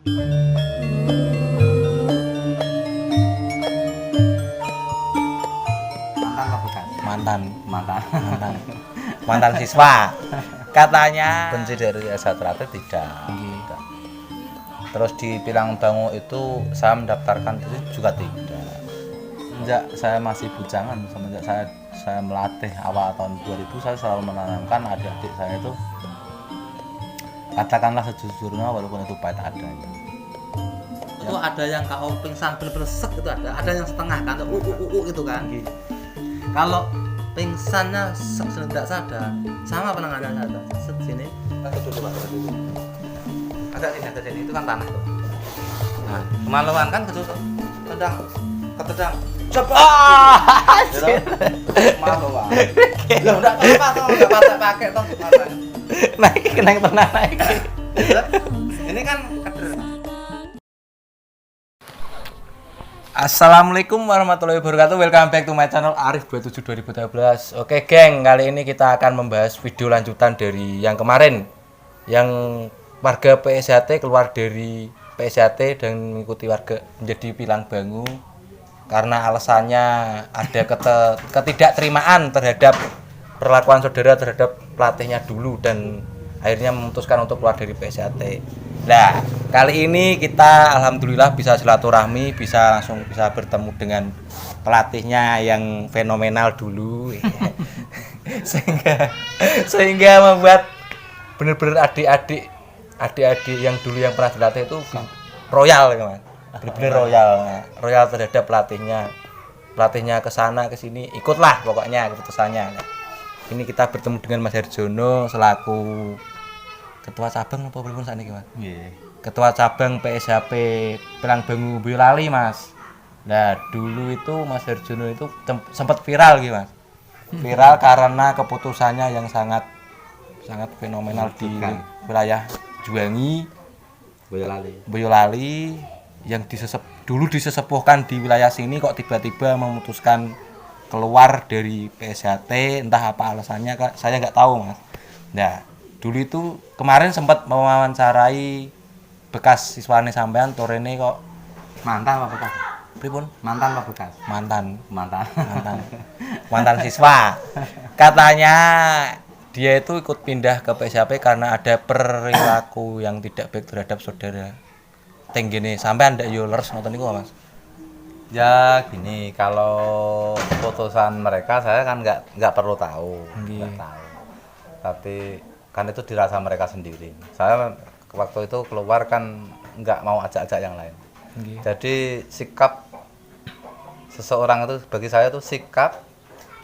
Mantan siswa. Katanya benci dari Esa Terate tidak. Terus di Pilang Bangu itu saya mendaftarkan diri juga tidak. Sejak saya masih bujangan, semenjak saya melatih awal tahun 2000, saya selalu menanamkan adik-adik saya itu katakanlah sejujurnya walaupun itu pahit adanya. Itu ada yang kau pingsan bener-bener sek itu ada yang setengah kan, gitu kan. Kalau pingsannya tidak sadar, sama penanganan sadar. Sini. Agak sini itu kan tanah tuh. Nah, kemaluan kan ketendang. Cepat. Maluan. Loh, enggak apa-apa toh, enggak pakai toh. Naik tenang naik. Ini kan kader. Assalamualaikum warahmatullahi wabarakatuh. Welcome back to my channel Arif 27 2013. Oke geng, kali ini kita akan membahas video lanjutan dari yang kemarin, yang warga PSHT keluar dari PSHT dan mengikuti warga menjadi Pilang Bangu karena alasannya ada ketidakterimaan terhadap perlakuan saudara terhadap pelatihnya dulu dan akhirnya memutuskan untuk keluar dari PSHT. Nah, kali ini kita alhamdulillah bisa silaturahmi, bisa bertemu dengan pelatihnya yang fenomenal dulu. sehingga membuat benar-benar adik-adik yang dulu yang pernah dilatih itu royal, teman. Benar-benar royal terhadap pelatihnya ke sana ke sini, ikutlah pokoknya keputusannya. Ini kita bertemu dengan Mas Herjono selaku ketua cabang apa pripun sakniki, Mas? Nggih. Ketua cabang PSHP Pilang Bangu Boyolali, Mas. Nah, dulu itu Mas Herjono itu sempat viral gitu, Mas. Viral karena keputusannya yang sangat fenomenal di wilayah Juwangi, Boyolali yang dulu disesepuhkan di wilayah sini kok tiba-tiba memutuskan keluar dari PSHT, entah apa alasannya, Kak. Saya nggak tahu, Mas. Nah, dulu itu kemarin sempat mewawancarai bekas siswane sampean Torene kok Mantan apa bekas? Pripun? Mantan apa bekas? Mantan siswa. Katanya dia itu ikut pindah ke PSHP karena ada perilaku yang tidak baik terhadap saudara. Tenggene sampean ndak yo leres ngoten niku, Mas. Ya gini, kalau keputusan mereka saya kan nggak perlu tahu, nggak tahu. Tapi kan itu dirasa mereka sendiri. Saya waktu itu keluar kan nggak mau ajak-ajak yang lain. Jadi sikap seseorang itu bagi saya itu sikap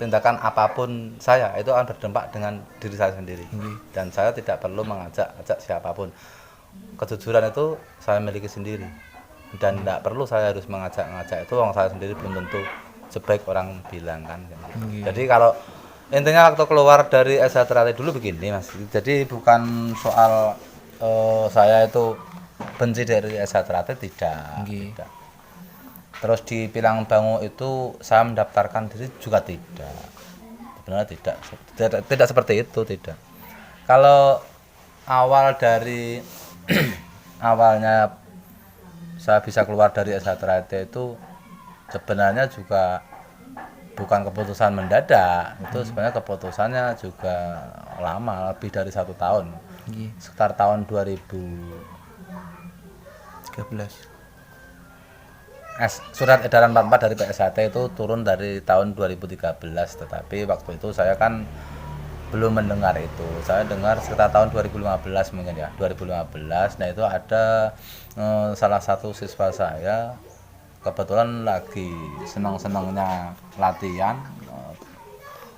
tindakan apapun saya itu akan berdampak dengan diri saya sendiri. Dan saya tidak perlu mengajak-ajak siapapun. Kejujuran itu saya miliki sendiri. Dan tidak perlu saya harus mengajak-ngajak itu, orang saya sendiri belum tentu sebaik orang bilang kan. Jadi kalau intinya waktu keluar dari Esa Terate dulu begini, Mas. Jadi bukan soal saya itu benci dari Esa Terate tidak. Terus di Pilang Bangu itu saya mendaftarkan diri juga tidak. Sebenarnya tidak seperti itu, tidak. Kalau awal dari awalnya saya bisa keluar dari Esa Terate itu sebenarnya juga bukan keputusan mendadak, itu sebenarnya keputusannya juga lama, lebih dari 1 tahun. Sekitar tahun 2013. Surat edaran 44 dari PSHT itu turun dari tahun 2013, tetapi waktu itu saya kan belum mendengar itu. Saya dengar sekitar tahun 2015 mungkin ya, 2015. Nah, itu ada salah satu siswa saya kebetulan lagi senang-senangnya latihan.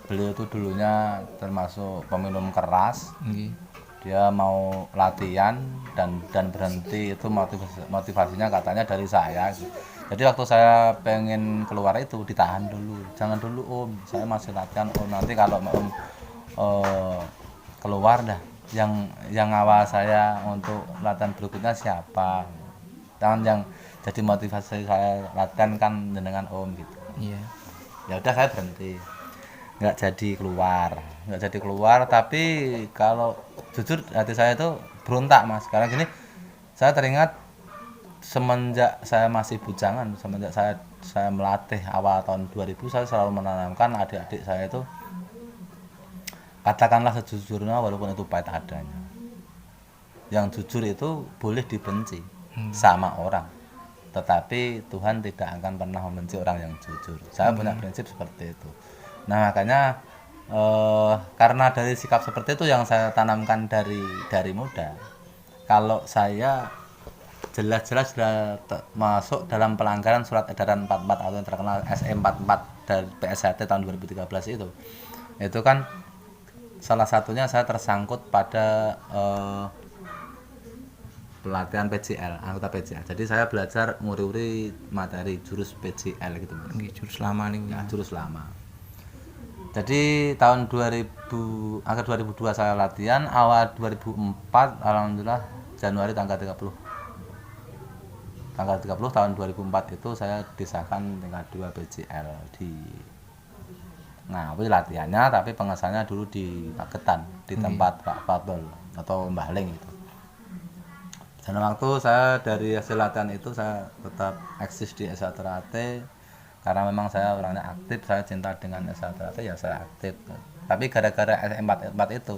Beliau itu dulunya termasuk peminum keras. Dia mau latihan dan berhenti itu motivasinya katanya dari saya. Jadi waktu saya pengen keluar itu ditahan dulu. Jangan dulu, Om. Saya masih latihan, Om. Nanti kalau Om keluar dah yang awal saya untuk latihan berikutnya siapa. Jangan yang jadi motivasi saya latihan kan dengan Om gitu. Iya. Ya udah saya berhenti. Nggak jadi keluar, tapi kalau jujur hati saya itu berontak, Mas. Karena gini, saya teringat semenjak saya masih bujangan, semenjak saya melatih awal tahun 2000, saya selalu menanamkan adik-adik saya itu katakanlah sejujurnya walaupun itu pahit adanya. Yang jujur itu boleh dibenci sama orang, tetapi Tuhan tidak akan pernah membenci orang yang jujur. Saya punya prinsip seperti itu. Nah makanya karena dari sikap seperti itu yang saya tanamkan dari muda. Kalau saya jelas-jelas sudah masuk dalam pelanggaran surat edaran 44 atau yang terkenal SE 44 dari PSHT tahun 2013 itu kan salah satunya saya tersangkut pada pelatihan PJL, anggota PJL. Jadi saya belajar nguri-uri materi jurus PJL gitu Mas. Jurus lama nih. Ya, jurus lama. Jadi tahun 2000 akhir 2002 saya latihan, awal 2004 alhamdulillah Januari tanggal 30 tahun 2004 itu saya disahkan tingkat 2 PJL di Ngawi latihannya, tapi pengesahannya dulu di Magetan di tempat Pak Fadol atau Mbah Ling itu. Dan waktu saya dari hasil latihan itu saya tetap eksis di S1 Ternate karena memang saya orangnya aktif, saya cinta dengan S1 Ternate ya saya aktif. Tapi gara-gara S44 itu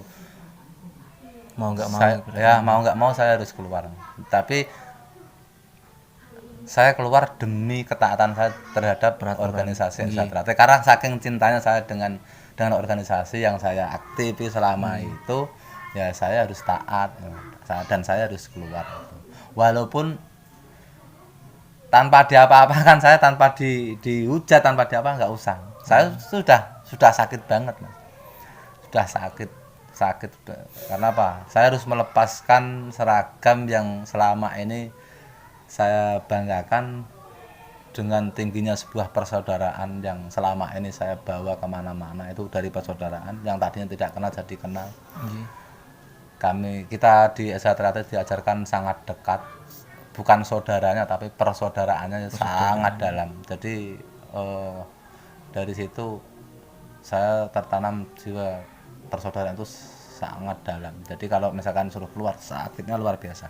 Mau nggak mau. mau nggak mau saya harus keluar. Tapi saya keluar demi ketaatan saya terhadap organisasi S1 Ternate karena saking cintanya saya dengan organisasi yang saya aktifi selama itu, ya saya harus taat dan saya harus keluar. Walaupun tanpa diapa-apakan, saya tanpa dihujat, tanpa diapa nggak usah. Saya sudah sakit banget Mas. Sudah sakit karena apa? Saya harus melepaskan seragam yang selama ini saya banggakan dengan tingginya sebuah persaudaraan yang selama ini saya bawa kemana-mana. Itu dari persaudaraan yang tadinya tidak kenal jadi kenal. Kita di S1 Ternate diajarkan sangat dekat, bukan saudaranya tapi persaudaraannya sangat dalam. Jadi dari situ saya tertanam jiwa persaudaraan itu sangat dalam. Jadi kalau misalkan suruh keluar, sakitnya luar biasa.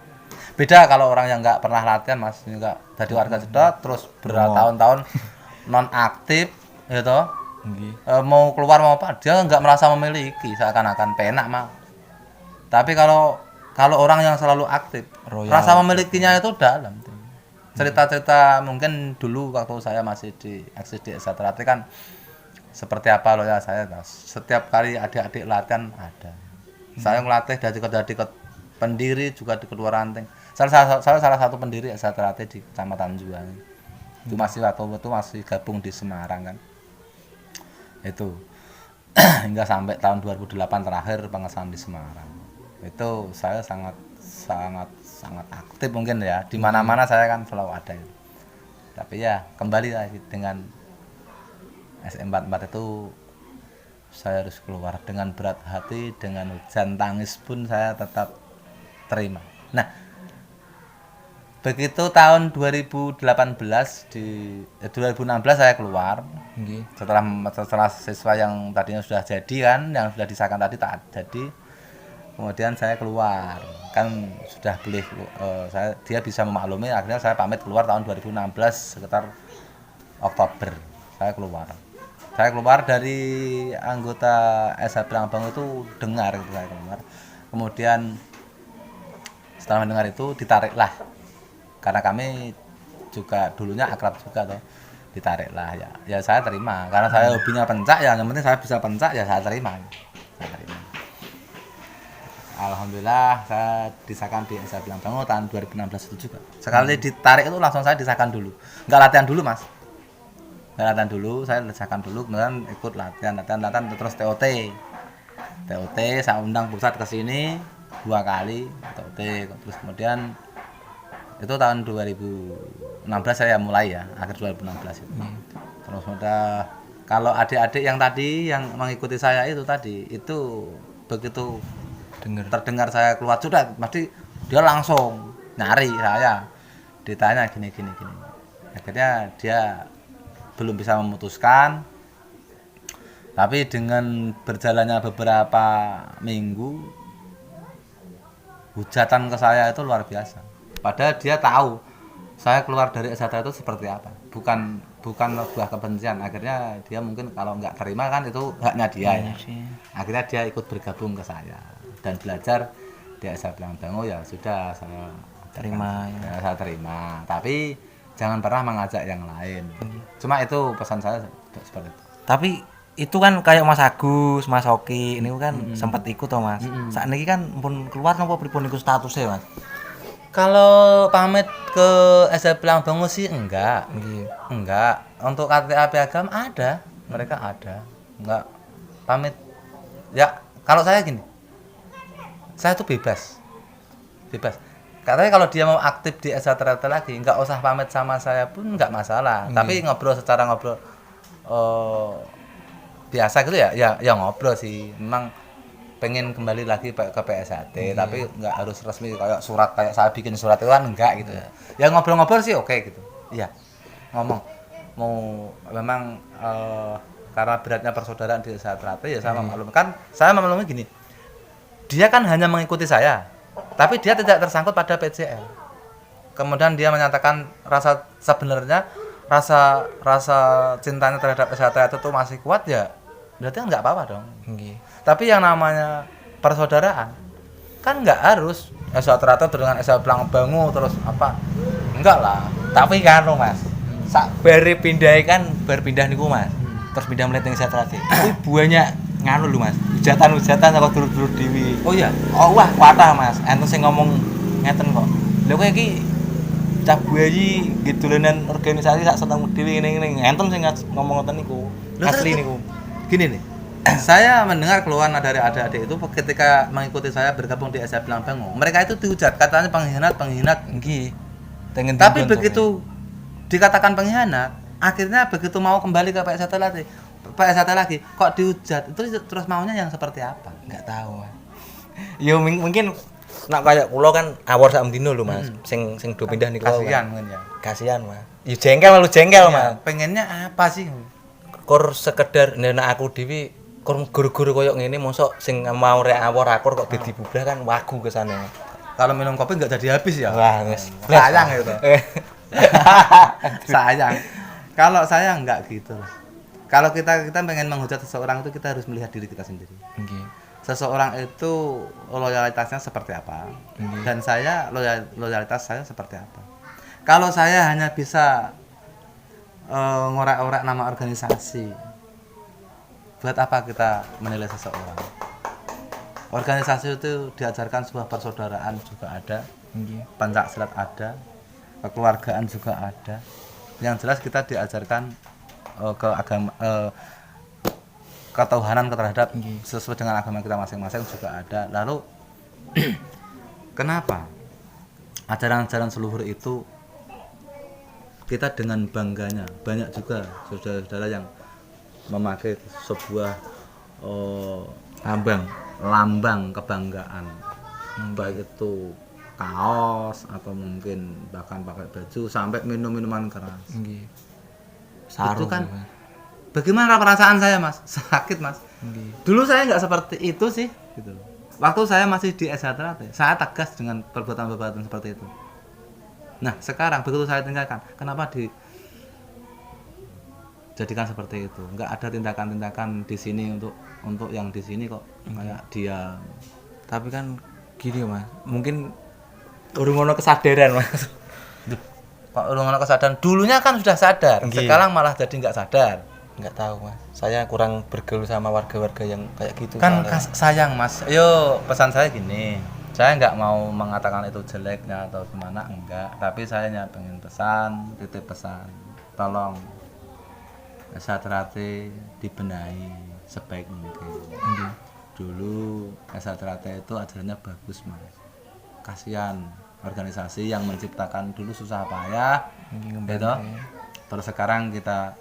Beda kalau orang yang nggak pernah latihan Mas, nggak jadi warga sedot terus bertahun-tahun non aktif gitu. Mau keluar mau apa dia nggak merasa memiliki, seakan-akan penak mah. Tapi kalau orang yang selalu aktif, rasa memilikinya itu dalam. Cerita-cerita mungkin dulu waktu saya masih eksis di S1 Ternate kan seperti apa loh ya saya. Setiap kali adik-adik latihan ada. Saya ngelatih dari pendiri juga di Kedua Ranting. Saya salah satu pendiri S1 Ternate di Kecamatan Juang. Itu masih waktu itu masih gabung di Semarang kan. Itu hingga sampai tahun 2008 terakhir pengesahan di Semarang. Itu saya sangat aktif mungkin ya, di mana-mana saya kan selalu ada. Tapi ya kembali lagi dengan SE44 itu saya harus keluar dengan berat hati, dengan hujan tangis pun saya tetap terima. Nah begitu tahun 2016 saya keluar. Setelah siswa yang tadinya sudah jadi kan, yang sudah disahkan tadi tak jadi. Kemudian saya keluar, kan sudah boleh, dia bisa memaklumi, akhirnya saya pamit keluar tahun 2016 sekitar Oktober. Saya keluar dari anggota SH Brambang itu dengar gitu, saya keluar. Kemudian setelah mendengar itu ditariklah, karena kami juga dulunya akrab juga tuh, ditariklah ya saya terima, karena saya hobinya pencak ya, yang penting saya bisa pencak ya saya terima. Alhamdulillah saya disahkan di SH Brambang tahun 2016 itu juga. Sekali ditarik itu langsung saya disahkan dulu. Enggak latihan dulu Mas. Enggak latihan dulu, saya disahkan dulu, kemudian ikut latihan terus TOT. Saya undang pusat ke sini 2 kali TOT. Terus kemudian itu tahun 2016 saya mulai ya, akhir 2016 itu. Terus udah kalau adik-adik yang tadi yang mengikuti saya itu tadi, itu begitu terdengar saya keluar sudah, pasti dia langsung nyari saya, ditanya gini. Akhirnya dia belum bisa memutuskan, tapi dengan berjalannya beberapa minggu hujatan ke saya itu luar biasa. Padahal dia tahu saya keluar dari SHT itu seperti apa, bukan sebuah kebencian. Akhirnya dia mungkin kalau nggak terima kan itu haknya dia ya. Akhirnya dia ikut bergabung ke saya dan belajar di SHT Langbango. Ya sudah, saya Terima, ya, saya terima, tapi jangan pernah mengajak yang lain. Cuma itu pesan saya seperti itu. Tapi itu kan kayak Mas Agus, Mas Oki ini kan sempat ikut toh Mas. Saat ini kan pun keluar napa pripun iku statusnya Mas? Kalau pamit ke SHT Langbango sih enggak. Nggih. Enggak. Untuk KTA Piagam ada, mereka ada. Enggak pamit. Ya, kalau saya gini. Saya tuh bebas. Bebas. Katanya kalau dia mau aktif di SHT lagi, enggak usah pamit sama saya pun enggak masalah. Tapi ngobrol secara ngobrol biasa gitu ya ngobrol sih. Memang pengen kembali lagi ke PSHT, tapi nggak harus resmi kayak surat, kayak saya bikin surat itu kan enggak gitu ya. Ngobrol-ngobrol sih oke gitu. Iya, ngomong mau memang karena beratnya persaudaraan di SHT ya saya memaklumkan. Saya memaklumi gini, dia kan hanya mengikuti saya, tapi dia tidak tersangkut pada PJL. Kemudian dia menyatakan rasa sebenarnya rasa cintanya terhadap SHT itu tuh masih kuat, ya berarti kan nggak apa-apa dong. Nggih. Tapi yang namanya persaudaraan kan nggak harus SHT dengan SHT Langbango terus apa, enggak lah. Tapi kan Mas, sak bare pindah kan pindah niku Mas. Terus pindah melihat ning Satrate. Kuwi banyak nganu lho Mas. Hujatan-hujatan saka dulur-dulur dewi. Oh iya. Oh wah, kuatah Mas. Enten sing ngomong ngeten kok. Lha kowe iki cah buayi nggih dolanan organisasi sak seneng dhewe ngene-ngene. Enten sing ngomong ngoten niku. Asli niku. Gini nih. Saya mendengar keluhan dari adik-adik itu ketika mengikuti saya bergabung di SHT Langbango. Mereka itu dihujat, katanya pengkhianat. Nggih. Tapi begitu dikatakan pengkhianat, akhirnya begitu mau kembali ke PSHT lagi, kok dihujat? Itu terus maunya yang seperti apa? Enggak tahu Mas. Ya mungkin nak kayak kula kan awor sak mendino lho Mas. Sing do pindah niku. Kasihan mungkin ya. Kasihan Mas. Ya jengkel malu jengkel Mas. Pengennya apa sih? Kur sekedar nek aku dhewe kur guru-guru koyo ngene mosok sing mau rek awor akur kok dadi bubrah kan wagu kesane. Kalau minum kopi nggak jadi habis ya? Wah, wis. Sayang gitu. Sayang. Kalau saya nggak gitu lah. Kalau kita pengen menghujat seseorang itu kita harus melihat diri kita sendiri. Nggih. Seseorang itu loyalitasnya seperti apa, dan saya loyalitas saya seperti apa. Kalau saya hanya bisa ngorek-ngorek nama organisasi, buat apa kita menilai seseorang? Organisasi itu diajarkan sebuah persaudaraan juga ada, Pancasilat ada, kekeluargaan juga ada. Yang jelas kita diajarkan ke agama, ketuhanan terhadap sesuai dengan agama kita masing-masing juga ada. Lalu kenapa ajaran-ajaran seluhur itu kita dengan bangganya, banyak juga saudara-saudara yang memakai sebuah lambang kebanggaan, baik itu kaos atau mungkin bahkan pakai baju sampai minum-minuman keras. Nggih. Itu kan bagaimana perasaan saya Mas? Sakit Mas. Dulu saya nggak seperti itu sih gitu. Waktu saya masih di SHT, saya tegas dengan perbuatan-perbuatan seperti itu. Nah sekarang begitu saya tinggalkan, kenapa dijadikan seperti itu? Nggak ada tindakan-tindakan di sini untuk yang di sini kok kayak dia. Tapi kan gini Mas, mungkin urung ono kesadaran Mas. Pak urung ono kesadaran. Dulunya kan sudah sadar, sekarang malah jadi nggak sadar. Nggak tahu Mas, saya kurang bergaul sama warga-warga yang kayak gitu Kan soalnya. sayang Mas. Yo pesan saya gini, saya nggak mau mengatakan itu jeleknya atau gimana, enggak. Tapi saya hanya pengen pesan, titip pesan, tolong SHT dibenahi sebaik mungkin. Dulu SHT itu ajarannya bagus Mas. Kasihan organisasi yang menciptakan dulu susah payah, gitu. Terus sekarang kita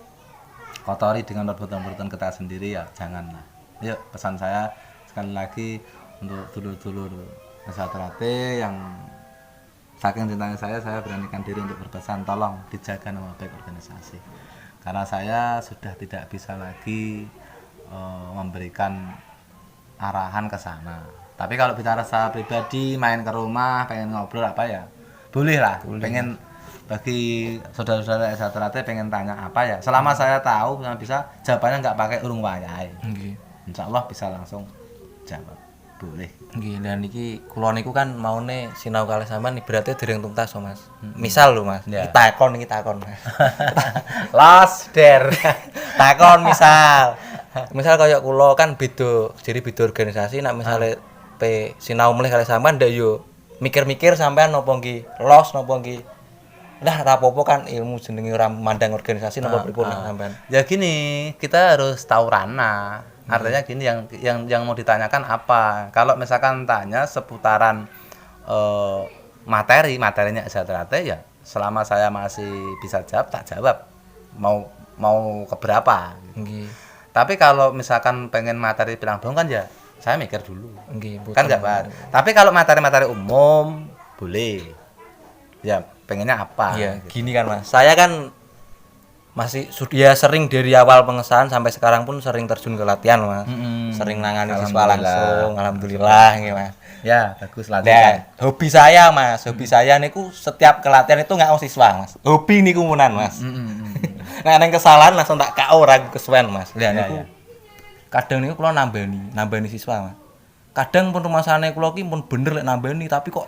kotori dengan perbuatan-perbuatan kita sendiri, ya janganlah. Yuk pesan saya sekali lagi untuk dulur-dulur SHT yang saking cintanya saya beranikan diri untuk berpesan, tolong dijaga nama baik organisasi. Karena saya sudah tidak bisa lagi memberikan arahan ke sana. Tapi kalau bicara secara pribadi, main ke rumah, pengen ngobrol apa ya, boleh lah. Pengen bagi saudara-saudara S1 Latte pengen tanya apa ya, selama saya tahu saya bisa jawabannya nggak pakai urung wayahe. Nggih. Insya Allah bisa langsung jawab. Boleh. Nggih, dan iki kula niku kan maune sinau kalih sampean berarti dereng tuntas, Mas. Misal lho, Mas. Ya. Takon iki takon. Los der. Takon misal. Misal kaya kula kan beda, jadi beda organisasi nek misale sinau mulih kalih sampean ndak yo mikir-mikir sampean napa nggih los napa nggih. Nah, ora apa-apa kan ilmu jenenge ora mandang organisasi napa pripun sampean. Ya gini, kita harus tahu ranah. Artinya gini, yang mau ditanyakan apa? Kalau misalkan tanya seputaran materinya S1 Latte ya, selama saya masih bisa jawab, tak jawab. Mau keberapa? Nggih. Tapi kalau misalkan pengen materi bilang bohong kan ya, saya mikir dulu. Nggih, Kan nggak Pak. Tapi kalau materi-materi umum boleh. Ya, pengennya apa? Iya, gini kan Mas. Saya kan masih ya sering dari awal pengesahan sampai sekarang pun sering terjun ke latihan Mas. Sering nangani siswa langsung, alhamdulillah nggih Mas. Ya, bagus Dan latihan. hobi saya Mas, hobi saya niku setiap kelatihan itu nggak siswa Mas. Hobi niku munan Mas. Nah, neng kesalahan langsung tak KO ora kesuwen Mas. Lah niku. Kadang niku kula nambani siswa Mas. Kadang pun rumasane kula ki pun bener lek nambani tapi kok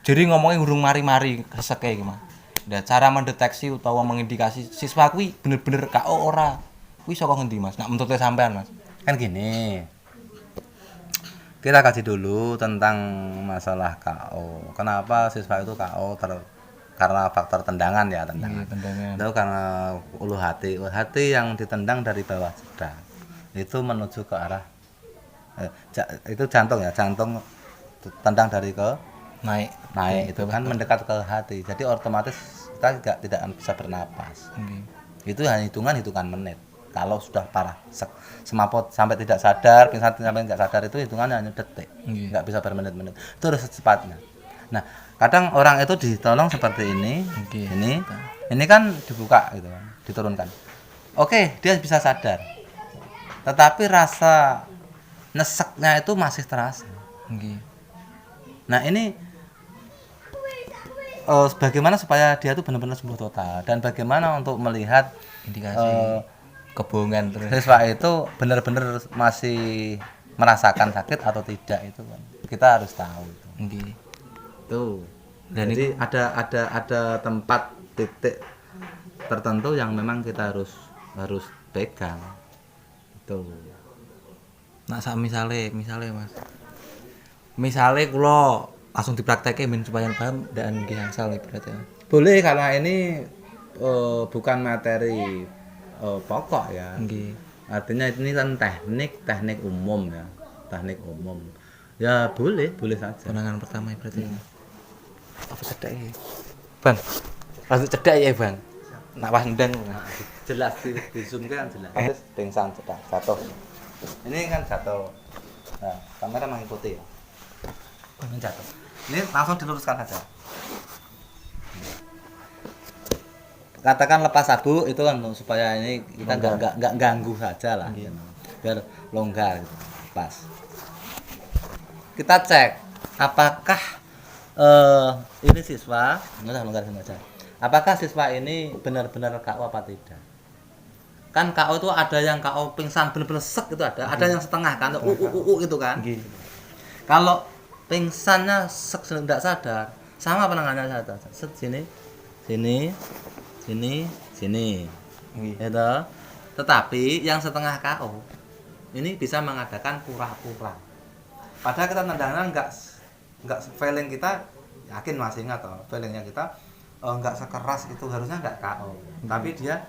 jadi ngomongnya urung mari-mari reseke iki Mas. Nah, cara mendeteksi utawa mengindikasi siswa kuwi bener-bener KO ora. Kuwi saka ngendi Mas? Nak menurut sampean Mas. Kan gini. Kita kaji dulu tentang masalah KO. Kenapa siswa itu KO karena faktor tendangan ya, tendangan. Tendangan. Itu karena ulu hati yang ditendang dari bawah jeda. Itu menuju ke arah itu jantung ya, jantung tendang dari ke naik itu kan mendekat ke hati, jadi otomatis kita tidak bisa bernapas. Itu hanya hitungan menit. Kalau sudah parah semaput sampai tidak sadar, pingsan sampai tidak sadar, itu hitungannya hanya detik, nggak bisa bermenit-menit. Itu harus secepatnya. Nah, kadang orang itu ditolong seperti ini, ini kan dibuka gitu kan, diturunkan. Oke, dia bisa sadar, tetapi rasa neseknya itu masih terasa. Nah, ini bagaimana supaya dia itu benar-benar sembuh total, dan bagaimana untuk melihat Indikasi kebohongan terus. Siswa itu benar-benar masih merasakan sakit atau tidak, itu kan kita harus tahu itu. Tuh. Dan jadi ada tempat titik tertentu yang memang kita harus pegang. Tuh. Nah, misale Mas. Misale kula langsung dipraktekke men supaya paham dan nggih angsal berarti. Boleh, karena ini bukan materi pokok ya. Artinya ini kan teknik umum ya, teknik umum. Ya boleh saja. Penanganan pertama berarti. Apa cedek iki? Bang. Langsung cedek ya, Bang. Nak pas ndang. Jelas di zoom kan jelas. Terus pingsan jatuh. Ini kan jatuh. Nah, kamera mengikuti ya. Ini jatuh. Ini langsung diluruskan saja. Katakan lepas sabuk itu kan supaya ini kita nggak ganggu saja lah, biar longgar gitu. Pas kita cek apakah ini siswa longgar saja. Apakah siswa ini benar-benar KO apa tidak? Kan KO itu ada yang KO pingsan benar-benar sek itu ada yang setengah kan, itu kan. Kalau pingsannya sek tidak sadar, sama penanganannya sadar. Sini, gitu. Tetapi yang setengah KO ini bisa mengadakan pura-pura. Padahal kita tendangnya nggak feeling kita yakin masih ingat toh, feelingnya kita nggak sekeras itu, harusnya nggak KO. Tapi dia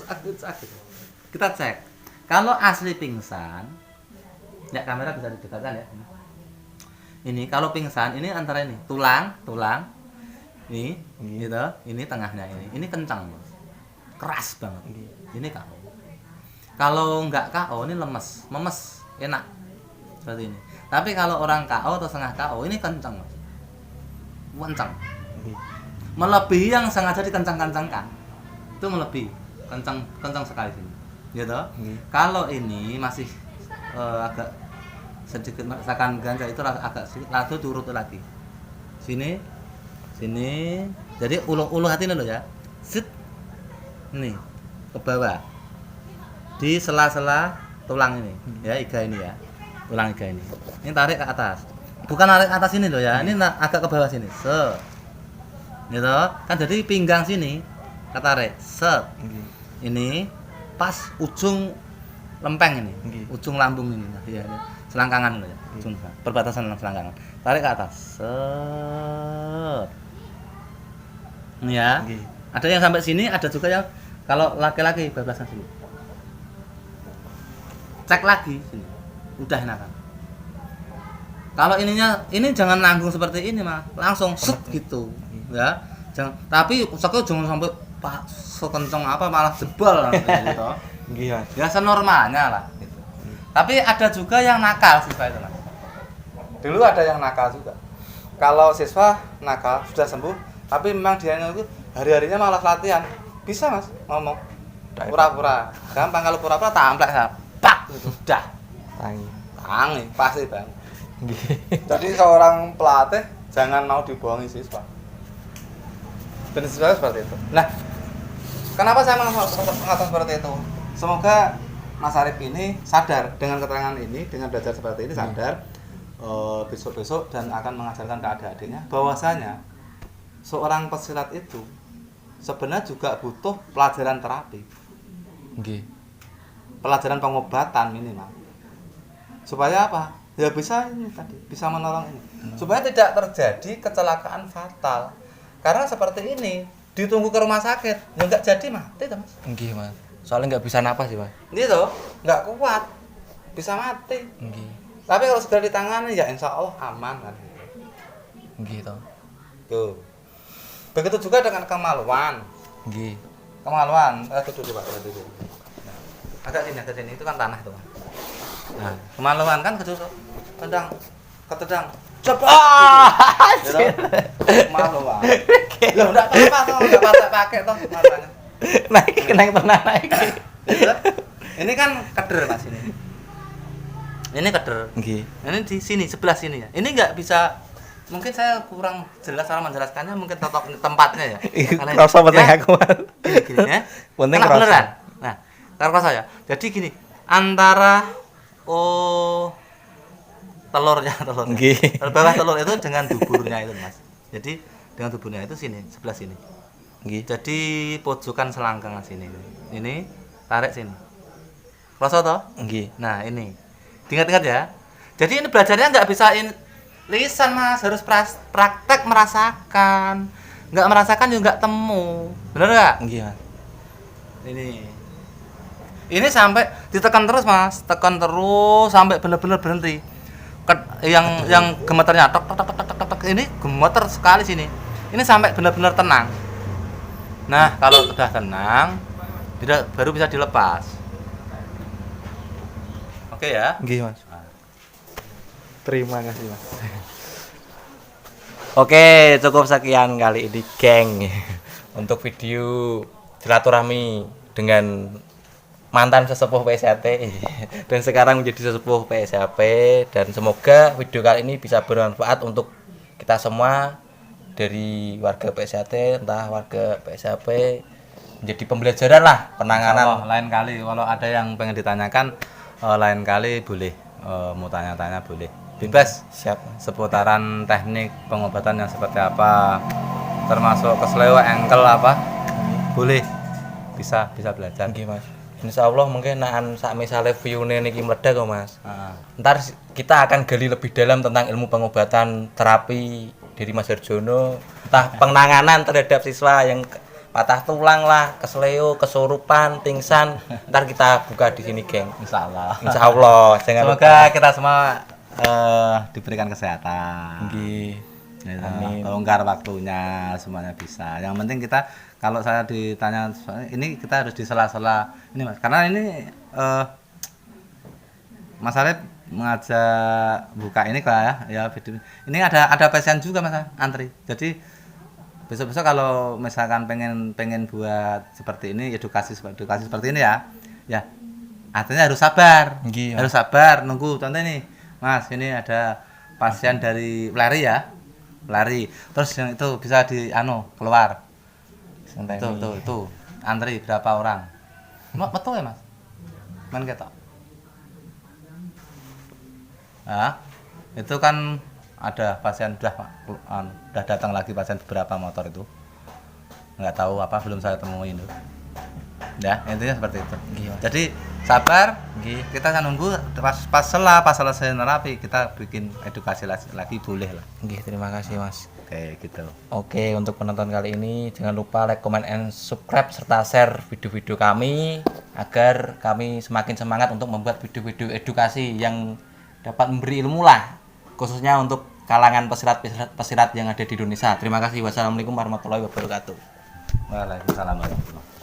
sakit. Kita cek. Kalau asli pingsan, ya kamera bisa didekatkan ya. Ini kalau pingsan ini antara ini tulang. Ini gitu, ini tengahnya ini kencang Mas, keras banget. Ini KO. Kalau nggak KO ini memes, enak seperti ini. Tapi kalau orang KO atau setengah KO ini kencang Mas, kencang, melebihi yang sengaja dikencang-kencangkan. Itu melebihi, kencang sekali sini, gitu. Kalau ini masih agak sedikit merasakan ganja itu agak sedikit, lalu turut lagi. Sini Sini. Jadi ulu hati loh ya. Set. Nih, ke bawah. Di sela-sela tulang ini, ya iga ini ya. Tulang iga ini. Ini tarik ke atas. Bukan tarik ke atas ini loh ya. Ini agak ke bawah sini. Set. Gitu. Kan jadi pinggang sini ketarik. Set. Ini pas ujung lempeng ini. Ujung lambung ini. Nah, ya, ini. Selangkangan loh ya. Ujung perbatasan selangkangan. Tarik ke atas. Set. Ini ya. Ada yang sampai sini, ada juga yang kalau laki-laki bablasan sini. Cek lagi sini. Udah enakan. Kalau ini jangan nanggung seperti ini, Mas. Langsung set gitu. Ya. Jangan, tapi usahanya jangan sampai Pak sekencang apa malah jebol gitu. Nggih, Mas. Ya senormalnya lah gitu. Tapi ada juga yang nakal siswa itu, Mas. Dulu ada yang nakal juga. Kalau siswa nakal sudah sembuh, tapi memang dia itu hari-harinya malah latihan. Bisa, Mas, ngomong. Pura-pura. Gampang kalau pura-pura tampilek saya. Pak gitu. Udah. Tangi, pasti, Bang. Jadi seorang pelatih jangan mau dibohongi siswa. Dan siswa seperti itu. Nah, kenapa saya mengatakan seperti itu? Semoga Mas Arif ini sadar dengan keterangan ini, dengan belajar seperti ini sadar besok-besok dan akan mengajarkan ke adik-adiknya bahwasanya seorang pesilat itu sebenarnya juga butuh pelajaran terapi. Pelajaran pengobatan minimal. Supaya apa? Ya bisa ini tadi, bisa menolong ini. Supaya tidak terjadi kecelakaan fatal. Karena seperti ini, ditunggu ke rumah sakit, ya enggak jadi mati, Mas. Nggih, Mas. Soalnya nggak bisa napas sih, Mas. Gitu, enggak kuat. Bisa mati. Nggih. Tapi kalau segera ditangani ya insya Allah aman kan. Nggih toh. Tuh. Begitu juga dengan kemaluan. Nggih. Kemaluan, duduk Pak, duduk. Nah, agak sini, itu kan tanah tuh. Nah, kemaluan kan ketendang. Cepat. Gitu. Kemaluan. Loh, enggak apa-apa toh, enggak pakai toh matanya. Naik tenang naik. Gitu. Ini kan keder Mas ini. Ini keder. Nggih. Ini di sini, sebelah sini ya. Ini enggak bisa, mungkin saya kurang jelas cara menjelaskannya, mungkin tempatnya ya. Rasa penting aku. Gini ya. Penting Kena rasa. beneran. Nah, karena saya. Jadi gini, antara telurnya. Nggih. Bawah telur itu dengan duburnya itu, Mas. Jadi dengan duburnya itu sini, sebelah sini. Nggih. Jadi pojokan selangkang sini. Ini tarik sini. Rasa toh? Nggih. Nah, ini. Ingat-ingat ya. Jadi ini belajarnya nggak bisa lisan, Mas, harus praktek merasakan. Nggak merasakan juga nggak temu. Bener nggak? Nggih, Mas. Ini sampai ditekan terus, Mas. Tekan terus sampai benar-benar berhenti. Yang gemeternya tok tok tok tok tok tok. Ini gemeter sekali sini. Ini sampai benar-benar tenang. Nah, kalau sudah tenang, baru bisa dilepas. Oke ya? Nggih, Mas. Terima kasih, Mas. Oke, cukup sekian kali ini, geng. Untuk video silaturahmi dengan mantan sesepuh PSAT dan sekarang menjadi sesepuh PSAP, dan semoga video kali ini bisa bermanfaat untuk kita semua dari warga PSAT, entah warga PSAP, menjadi pembelajaran lah penanganan. Lain kali kalau ada yang pengen ditanyakan, lain kali boleh mau tanya-tanya, boleh bebas. Siap. Seputaran teknik pengobatan yang seperti apa, termasuk kesleo engkel apa, boleh, bisa belajar. Nggih, Mas. Insyaallah mungkin naan sak misale view-ne niki meledak kok, Mas. Ntar Ntar kita akan gali lebih dalam tentang ilmu pengobatan terapi dari Mas Herjono, entah penanganan terhadap siswa yang patah tulang lah, kesleo, kesurupan, pingsan. Ntar kita buka di sini, geng. insyaallah. Insyaallah. Jangan Semoga kita semua diberikan kesehatan. Nggih. Amin. Longgar waktunya, semuanya bisa. Yang penting kita, kalau saya ditanya ini, kita harus di sela-sela ini, Mas. Karena ini Mas Arif mengajak buka ini kok ya video. Ini ada pasien juga, Mas, antri. Jadi besok-besok kalau misalkan pengen buat seperti ini, edukasi seperti ini ya. Ya. Artinya harus sabar. Nggih, harus sabar nunggu. Contoh nih, Mas, ini ada pasien dari Weleri ya. lari. Terus yang itu bisa di keluar. Santai. Itu. Antri berapa orang? Metu ya, Mas? Men ketok. Nah, itu kan ada pasien udah datang lagi pasien beberapa motor itu. Nggak tahu apa belum saya temuin itu. Ya, intinya seperti itu. Jadi sabar, kita kan nunggu pas selesai nerapi kita bikin edukasi lagi boleh lah. Terima kasih Mas. Oke, gitu. Oke, untuk penonton kali ini jangan lupa like, comment, and subscribe serta share video-video kami agar kami semakin semangat untuk membuat video-video edukasi yang dapat memberi ilmu lah, khususnya untuk kalangan pesilat yang ada di Indonesia. Terima kasih. Wassalamualaikum warahmatullahi wabarakatuh. Waalaikumsalam warahmatullahi wabarakatuh.